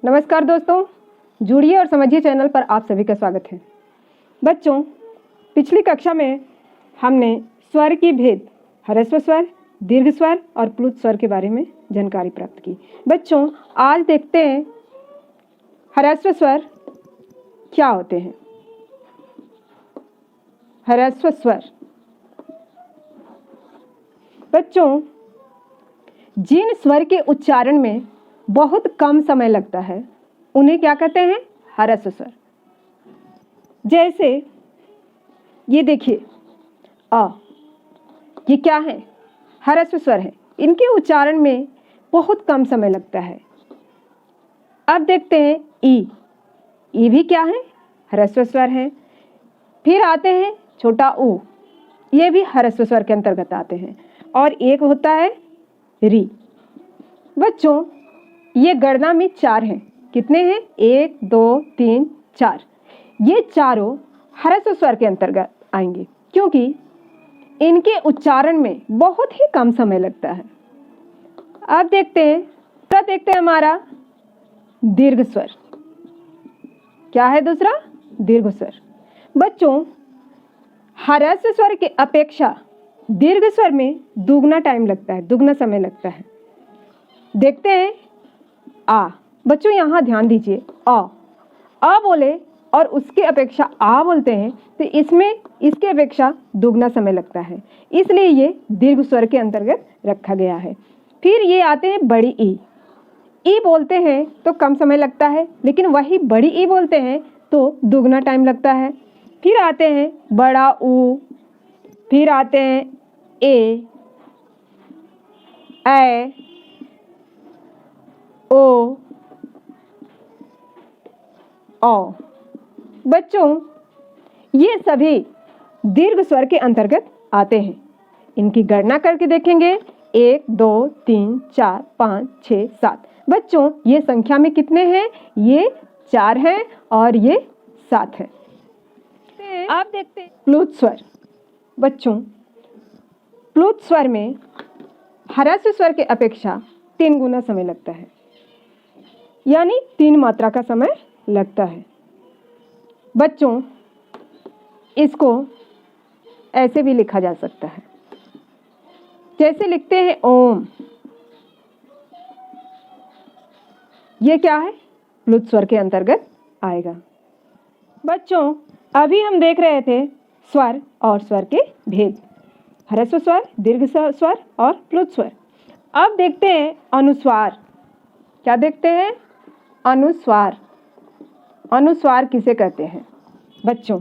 नमस्कार दोस्तों, जुड़िए और समझिए चैनल पर आप सभी का स्वागत है। बच्चों, पिछली कक्षा में हमने स्वर की भेद, ह्रस्व स्वर, दीर्घ स्वर और प्लुत स्वर के बारे में जानकारी प्राप्त की। बच्चों, आज देखते हैं ह्रस्व स्वर क्या होते हैं। ह्रस्व स्वर बच्चों, जिन स्वर के उच्चारण में बहुत कम समय लगता है उन्हें क्या कहते हैं? ह्रस्व स्वर। जैसे ये देखिए अ, ये क्या है? ह्रस्व स्वर है। इनके उच्चारण में बहुत कम समय लगता है। अब देखते हैं ई भी क्या है? ह्रस्व स्वर है। फिर आते हैं छोटा ऊ, ये भी ह्रस्व स्वर के अंतर्गत आते हैं। और एक होता है री। बच्चों, ये गणना में 4 हैं। कितने हैं? 1 2 3 4। ये चारों ह्रस्व स्वर के अंतर्गत आएंगे क्योंकि इनके उच्चारण में बहुत ही कम समय लगता है। अब देखते हैं हमारा दीर्घ स्वर। क्या है दूसरा? दीर्घ स्वर। बच्चों, ह्रस्व स्वर के अपेक्षा दीर्घ स्वर में दुगना टाइम लगता है, दुगना समय लगता है। देखते हैं आ। बच्चों, यहाँ ध्यान दीजिए, अ बोले और उसके अपेक्षा आ बोलते हैं तो इसमें इसके अपेक्षा दुगना समय लगता है, इसलिए ये दीर्घ स्वर के अंतर्गत रखा गया है। फिर ये आते हैं बड़ी ई बोलते हैं तो कम समय लगता है, लेकिन वही बड़ी ई बोलते हैं तो दुगना टाइम लगता है। फिर आते हैं बड़ा ऊ, फिर आते हैं ए ओ औ। बच्चों, ये सभी दीर्घ स्वर के अंतर्गत आते हैं। इनकी गणना करके देखेंगे 1 2 3 4 5 6 7। बच्चों, ये संख्या में कितने हैं? ये 4 हैं और ये 7 है। आप देखते हैं प्लुत स्वर। बच्चों, प्लुत स्वर में ह्रस्व स्वर के अपेक्षा 3 गुना समय लगता है, यानी 3 मात्रा का समय लगता है। बच्चों, इसको ऐसे भी लिखा जा सकता है, जैसे लिखते हैं ओम। ये क्या है? प्लुत स्वर के अंतर्गत आएगा। बच्चों, अभी हम देख रहे थे स्वर और स्वर के भेद, ह्रस्व स्वर, दीर्घ स्वर और प्लुत स्वर। अब देखते हैं अनुस्वार। क्या देखते हैं? अनुस्वार। अनुस्वार किसे कहते हैं? बच्चों,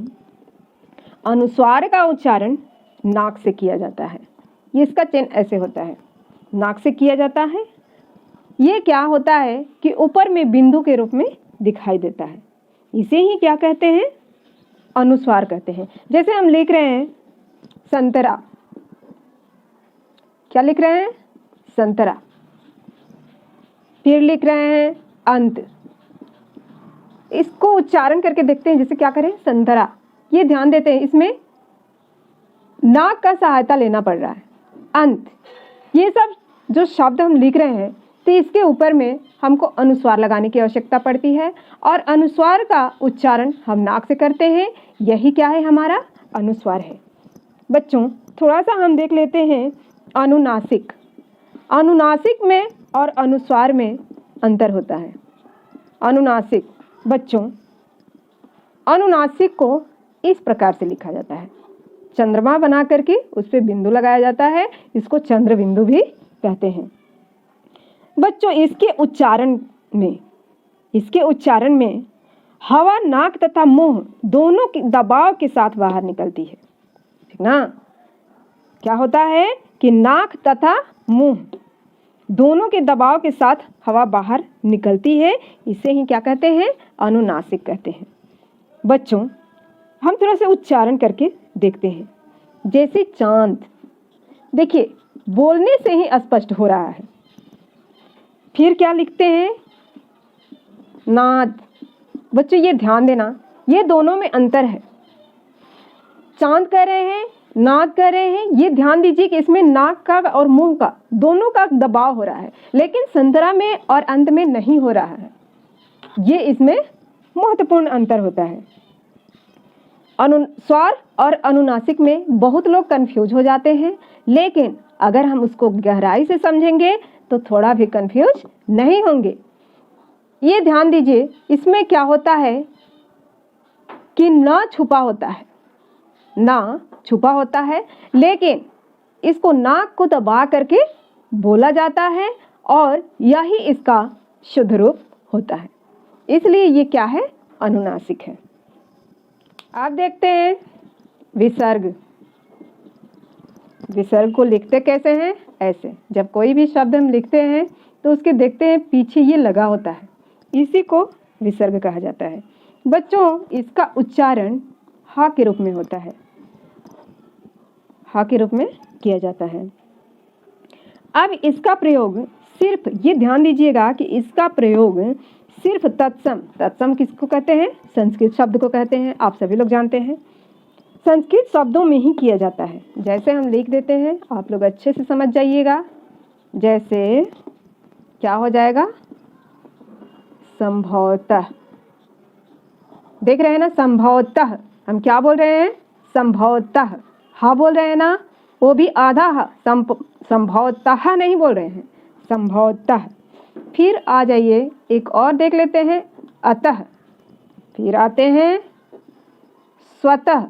अनुस्वार का उच्चारण नाक से किया जाता है। ये इसका चिन्ह ऐसे होता है, नाक से किया जाता है। ये क्या होता है कि ऊपर में बिंदु के रूप में दिखाई देता है। इसे ही क्या कहते हैं? अनुस्वार कहते हैं। जैसे हम लिख रहे हैं संतरा। क्या लिख रहे हैं? संतरा। फिर लिख रहे हैं अंत। इसको उच्चारण करके देखते हैं, जैसे क्या करें? संतरा। ये ध्यान देते हैं, इसमें नाक का सहायता लेना पड़ रहा है। अंत। ये सब जो शब्द हम लिख रहे हैं तो इसके ऊपर में हमको अनुस्वार लगाने की आवश्यकता पड़ती है और अनुस्वार का उच्चारण हम नाक से करते हैं। यही क्या है? हमारा अनुस्वार है। बच्चों, थोड़ा सा हम देख लेते हैं अनुनासिक। अनुनासिक में और अनुस्वार में अंतर होता है। अनुनासिक। बच्चों, अनुनासिक को इस प्रकार से लिखा जाता है, चंद्रमा बना करके उस पर बिंदु लगाया जाता है। इसको चंद्र बिंदु भी कहते हैं। बच्चों, इसके उच्चारण में हवा नाक तथा मुंह दोनों के दबाव के साथ बाहर निकलती है। ठीक ना? क्या होता है कि नाक तथा मुंह दोनों के दबाव के साथ हवा बाहर निकलती है। इसे ही क्या कहते हैं? अनुनासिक कहते हैं। बच्चों, हम थोड़ा सा उच्चारण करके देखते हैं। जैसे चांद, देखिए बोलने से ही स्पष्ट हो रहा है। फिर क्या लिखते हैं? नाद। बच्चों, ये ध्यान देना, ये दोनों में अंतर है। चांद कह रहे हैं, नाद कह रहे हैं। ये ध्यान दीजिए कि इसमें नाक का और मुंह का दोनों का दबाव हो रहा है, लेकिन संतरा में और अंत में नहीं हो रहा है। ये इसमें महत्वपूर्ण अंतर होता है। स्वर और अनुनासिक में बहुत लोग कंफ्यूज हो जाते हैं, लेकिन अगर हम उसको गहराई से समझेंगे तो थोड़ा भी कंफ्यूज नहीं होंगे। ये ध्यान दीजिए, इसमें क्या होता है कि ना छुपा होता है, ना छुपा होता है, लेकिन इसको नाक को दबा करके बोला जाता है और यही इसका शुद्ध रूप होता है, इसलिए ये क्या है, अनुनासिक है। आप देखते हैं विसर्ग। विसर्ग को लिखते कैसे हैं, ऐसे। जब कोई भी शब्द हम लिखते हैं तो उसके देखते हैं पीछे ये लगा होता है, इसी को विसर्ग कहा जाता है। बच्चों, इसका उच्चारण हा के रूप में होता है, हा के रूप में किया जाता है। अब इसका प्रयोग सिर्फ, ये ध्यान दीजिएगा कि इसका प्रयोग सिर्फ तत्सम, तत्सम किसको कहते हैं, संस्कृत शब्द को कहते हैं, आप सभी लोग जानते हैं, संस्कृत शब्दों में ही किया जाता है। जैसे हम लिख देते हैं, आप लोग अच्छे से समझ जाइएगा। जैसे क्या हो जाएगा, संभवतः, देख रहे हैं ना, संभवतः हम क्या बोल रहे हैं, संभवतः, हा बोल रहे हैं ना, वो भी आधा हा, संभवतः नहीं बोल रहे हैं, संभवतः। फिर आ जाइए, एक और देख लेते हैं, अतः, फिर आते हैं स्वतः।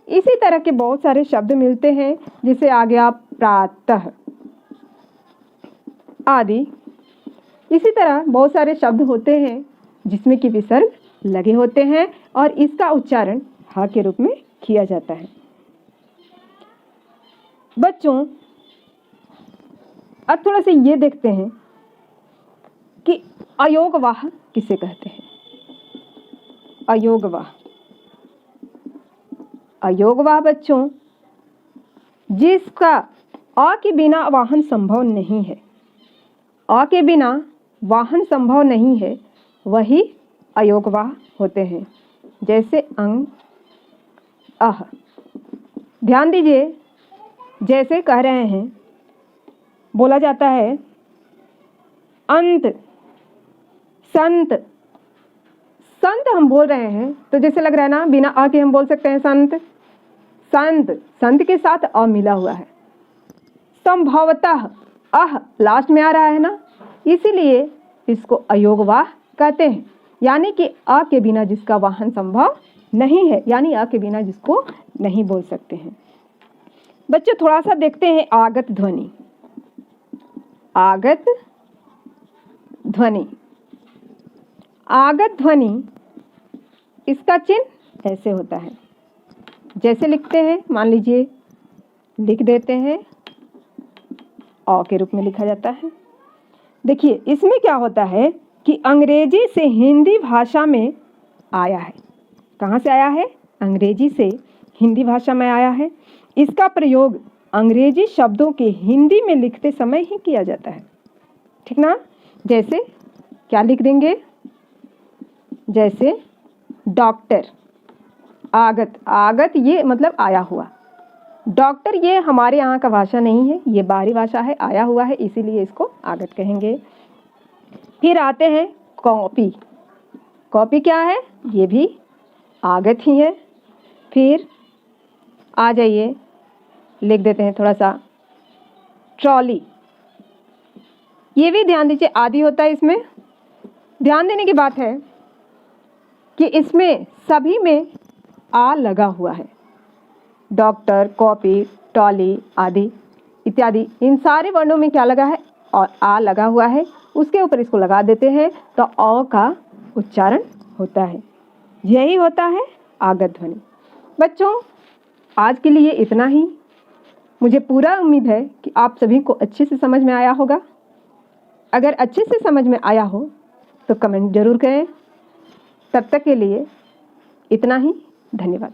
इसी तरह के बहुत सारे शब्द मिलते हैं, जिसे आ गया प्रातः आदि। इसी तरह बहुत सारे शब्द होते हैं जिसमें कि विसर्ग लगे होते हैं और इसका उच्चारण हा के रूप में किया जाता है। बच्चों, अब थोड़ा सा ये देखते हैं कि अयोगवाह किसे कहते हैं। अयोगवाह, अयोगवाह बच्चों, जिसका अ के बिना वाहन संभव नहीं है, अ के बिना वाहन संभव नहीं है, वही अयोगवाह होते हैं। जैसे अंग, अह। ध्यान दीजिए, जैसे कह रहे हैं, बोला जाता है अंत, संत, संत हम बोल रहे हैं तो जैसे लग रहा है ना, बिना अ के हम बोल सकते हैं संत, संत, संत के साथ अ मिला हुआ है। संभवतः, अह लास्ट में आ रहा है ना, इसीलिए इसको अयोगवाह कहते हैं, यानी कि अ के बिना जिसका वाहन संभव नहीं है, यानी अ के बिना जिसको नहीं बोल सकते हैं। बच्चों, थोड़ा सा देखते हैं आगत ध्वनि। आगत ध्वनि, आगत ध्वनि, इसका चिन्ह ऐसे होता है। जैसे लिखते हैं, मान लीजिए लिख देते हैं, अ के रूप में लिखा जाता है। देखिए, इसमें क्या होता है कि अंग्रेजी से हिंदी भाषा में आया है। कहाँ से आया है, अंग्रेजी से हिंदी भाषा में आया है। इसका प्रयोग अंग्रेजी शब्दों के हिंदी में लिखते समय ही किया जाता है, ठीक ना। जैसे क्या लिख देंगे, जैसे डॉक्टर, आगत, आगत ये मतलब आया हुआ, डॉक्टर ये हमारे यहाँ का भाषा नहीं है, ये बाहरी भाषा है, आया हुआ है, इसीलिए इसको आगत कहेंगे। फिर आते हैं कॉपी। कॉपी क्या है, ये भी आगत ही है। फिर आ जाइए, लिख देते हैं थोड़ा सा, ट्रॉली, ये भी ध्यान दीजिए आदि होता है। इसमें ध्यान देने की बात है कि इसमें सभी में आ लगा हुआ है। डॉक्टर, कॉपी, ट्रॉली आदि इत्यादि, इन सारे वर्णों में क्या लगा है, और आ लगा हुआ है। उसके ऊपर इसको लगा देते हैं तो अ का उच्चारण होता है। यही होता है आगत ध्वनि। बच्चों, आज के लिए इतना ही। मुझे पूरा उम्मीद है कि आप सभी को अच्छे से समझ में आया होगा। अगर अच्छे से समझ में आया हो तो कमेंट जरूर करें। तब तक के लिए इतना ही, धन्यवाद।